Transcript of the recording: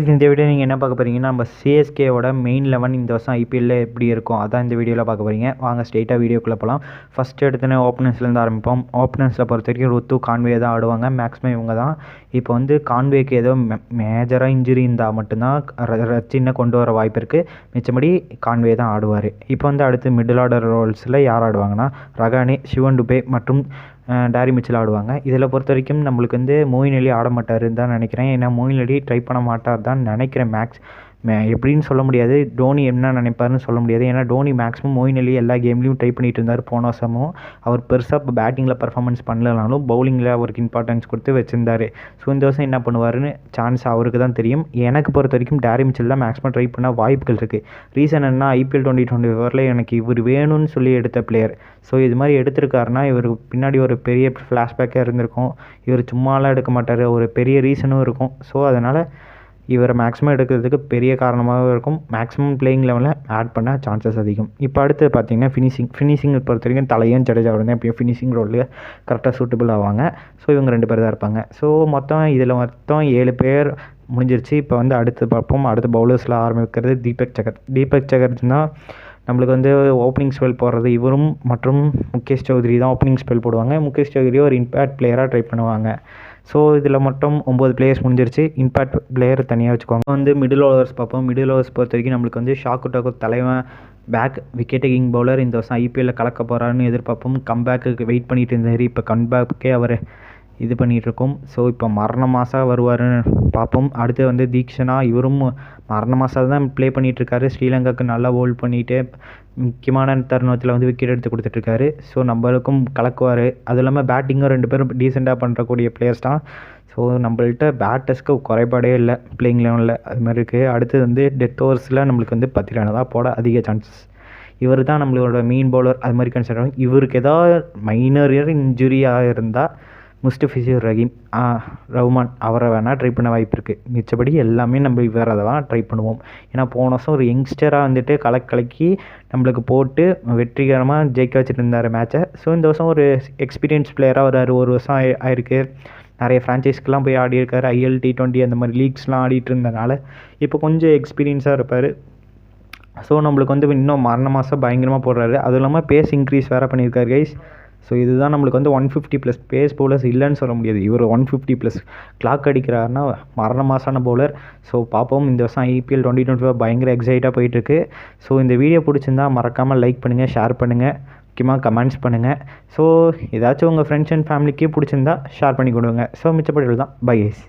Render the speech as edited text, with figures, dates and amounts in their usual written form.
இந்த வீடியோ நீங்கள் என்ன பார்க்க போகிறீங்கன்னா நம்ம சிஎஸ்கேவோட மெயின் 11 இந்த வருஷம் ஐபிஎல்லில் எப்படி இருக்கும் அதான் இந்த வீடியோவில் பார்க்க போகிறீங்க. வாங்க ஸ்ட்ரெயிட்டாக வீடியோக்குள்ளே போகலாம். ஃபஸ்ட்டு எடுத்தோன்னே ஓப்பனர்ஸ்லேருந்து ஆரம்பிப்போம். ஓப்பனர்ஸில் பொறுத்த வரைக்கும் ருத்து கான்வே தான் ஆடுவாங்க. மேக்ஸிமம் இவங்க தான். இப்போ வந்து கான்வேக்கு ஏதோ மேஜராக இன்ஜுரி இருந்தால் மட்டும்தான் ரச்சினை கொண்டு வர வாய்ப்பு இருக்குது. மிச்சபடி கான்வே தான் ஆடுவார். இப்போ வந்து அடுத்து மிடில் ஆர்டர் ரோல்ஸில் யார் ஆடுவாங்கன்னா ரகானே, சிவன் டுபே மற்றும் டாரி மிச்சல் ஆடுவாங்க. இதில் பொறுத்த வரைக்கும் நம்மளுக்கு வந்து மொயின் அலி ஆட மாட்டாருன்னு தான் நினைக்கிறேன். ஏன்னா மொயின் அலி ட்ரை பண்ண மாட்டார் தான் நினைக்கிறேன். எப்படின்னு சொல்ல முடியாது, டோனி என்ன நினைப்பாருன்னு சொல்ல முடியாது. ஏன்னா டோனி மேக்ஸிமம் மொயின் அலி எல்லா கேம்லேயும் ட்ரை பண்ணிட்டு இருந்தார். போன வருஷமும் அவர் பெருசாக இப்போ பேட்டிங்கில் பர்ஃபார்மன்ஸ் பண்ணலனாலும் பவுலிங்கில் அவருக்கு இம்பார்ட்டன்ஸ் கொடுத்து வச்சுருந்தார். ஸோ இந்த வருஷம் என்ன பண்ணுவாருன்னு சான்ஸ் அவருக்கு தான் தெரியும். எனக்கு பொறுத்த வரைக்கும் டாரி மிச்சல் தான் மேக்ஸிமம் ட்ரை பண்ண வாய்ப்புகள் இருக்குது. ரீசன் என்ன, ஐபிஎல் 2024 எனக்கு இவர் வேணும்னு சொல்லி எடுத்த பிளேயர். ஸோ இது மாதிரி எடுத்திருக்காருன்னா இவர் பின்னாடி ஒரு பெரிய ஃப்ளாஷ்பேக்காக இருந்திருக்கும். இவர் சும்மாலாம் எடுக்க மாட்டார், ஒரு பெரிய ரீசனும் இருக்கும். ஸோ அதனால் இவரை மேக்ஸிமம் எடுக்கிறதுக்கு பெரிய காரணமாகவும் இருக்கும். மேக்ஸிமம் பிளேயிங் லெவலில் ஆட் பண்ண சான்சஸ் அதிகம். இப்போ அடுத்து பார்த்திங்கன்னா ஃபினிஷிங் பொறுத்த வரைக்கும் தலையும் ஜடேஜா தான் எப்படியும் ஃபினிஷிங் ரோலில் கரெக்டாக சூட்டபிள் ஆவாங்க. ஸோ இவங்க 2 பேர் தான் இருப்பாங்க. ஸோ இதில் மொத்தம் 7 பேர் முடிஞ்சிருச்சு. இப்போ வந்து அடுத்து பார்ப்போம். அடுத்து பவுலர்ஸில் ஆரம்பிக்கிறது தீபக் சகர்னா நம்மளுக்கு வந்து ஓப்பனிங் ஸ்பெல் போடுறது இவரும் மற்றும் முகேஷ் சௌத்ரி தான் ஓப்பனிங் ஸ்பெல் போடுவாங்க. முகேஷ் சௌத்ரி ஒரு இம்பேக்ட் பிளேயராக ட்ரை பண்ணுவாங்க. ஸோ இதில் மட்டும் 9 பிளேயர்ஸ் முடிஞ்சிருச்சு. இம்பேக்ட் பிளேயர் தனியாக வச்சுக்கோங்க. வந்து மிடில் ஓவர்ஸ் பார்ப்போம். மிடில் ஓவர்ஸ் பொறுத்த வரைக்கும் நம்மளுக்கு வந்து ஷாக்கு தலைவன் பேக் விக்கெட் டேக்கிங் பவுலர் இந்த வருஷம் ஐபிஎல்லில் கலக்க போகிறாருன்னு எதிர்பார்ப்போம். கம்பேக்கு வெயிட் பண்ணிட்டு இருந்தார். இப்போ கம்பேக்கே அவர் இது பண்ணிகிட்ருக்கோம். ஸோ இப்போ மரண மாதம் வருவார்னு பார்ப்போம். அடுத்து வந்து தீக்ஷனா, இவரும் மரண மாதம் தான் ப்ளே பண்ணிகிட்ருக்காரு. ஸ்ரீலங்காவுக்கு நல்லா ஹோல்ட் பண்ணிவிட்டு முக்கியமான தருணத்தில் வந்து விக்கெட் எடுத்து கொடுத்துட்ருக்காரு. ஸோ நம்மளுக்கும் கலக்குவார். அதுவும் இல்லாமல் பேட்டிங்கும் 2 பேரும் டீசெண்டாக பண்ணுறக்கூடிய பிளேயர்ஸ் தான். ஸோ நம்மள்கிட்ட பேட்டர்ஸ்க்கு குறைபாடே இல்லை பிளேயிங் லெவலில், அது மாதிரி இருக்குது. அடுத்து வந்து டெத் ஓவர்ஸில் நம்மளுக்கு வந்து 10 ரன் தான் போட அதிக சான்சஸ். இவர் தான் நம்மளோட மெயின் பவுலர் அது மாதிரி கன்சிடர் ஆகும். இவருக்கு ஏதாவது மைனர் இன்ஜுரியாக இருந்தால் முஸ்டபிசூர் ரஹ்மான் அவரை வேணால் ட்ரை பண்ண வாய்ப்பு இருக்குது. மிச்சபடி எல்லாமே நம்ம வேறு அதை தான் ட்ரை பண்ணுவோம். ஏன்னா போன வருஷம் ஒரு யங்ஸ்டராக வந்துட்டு கலக்கி நம்மளுக்கு போட்டு வெற்றிகரமாக ஜெயிக்க வச்சுட்டு இருந்தார் மேட்சை. ஸோ இந்த வருஷம் ஒரு எக்ஸ்பீரியன்ஸ் பிளேயராக வராரு. ஒரு வருஷம் ஆயிருக்கு. நிறைய ஃப்ரான்ச்சைஸ்க்கெலாம் போய் ஆடி இருக்காரு. IL T20 அந்த மாதிரி லீக்ஸ்லாம் ஆடிட்டு இருந்தனால இப்போ கொஞ்சம் எக்ஸ்பீரியன்ஸாக இருப்பார். ஸோ நம்மளுக்கு வந்து இன்னும் மரண மாதம் பயங்கரமாக போடுறாரு. அதுவும் இல்லாமல் பேஸ் இன்க்ரீஸ் வேறு பண்ணியிருக்காரு கைஸ். ஸோ இதுதான் நம்மளுக்கு வந்து 150+ பேஸ் பவுலர்ஸ் இல்லைன்னு சொல்ல முடியாது. இவர் 150+ கிளாக் அடிக்கிறாருன்னா மரண மாசான பவுலர். ஸோ பார்ப்போம். இந்த வருஷம் IPL 2024 பயங்கர எக்ஸைட்டாக போயிட்டுருக்கு. ஸோ இந்த வீடியோ பிடிச்சிருந்தா மறக்காமல் லைக் பண்ணுங்கள், ஷேர் பண்ணுங்கள், முக்கியமாக கமெண்ட்ஸ் பண்ணுங்கள். ஸோ ஏதாச்சும் உங்கள் ஃப்ரெண்ட்ஸ் அண்ட் ஃபேமிலிக்கே பிடிச்சிருந்தா ஷேர் பண்ணி கொடுங்க. ஸோ மிச்சப்படி தான். Bye guys.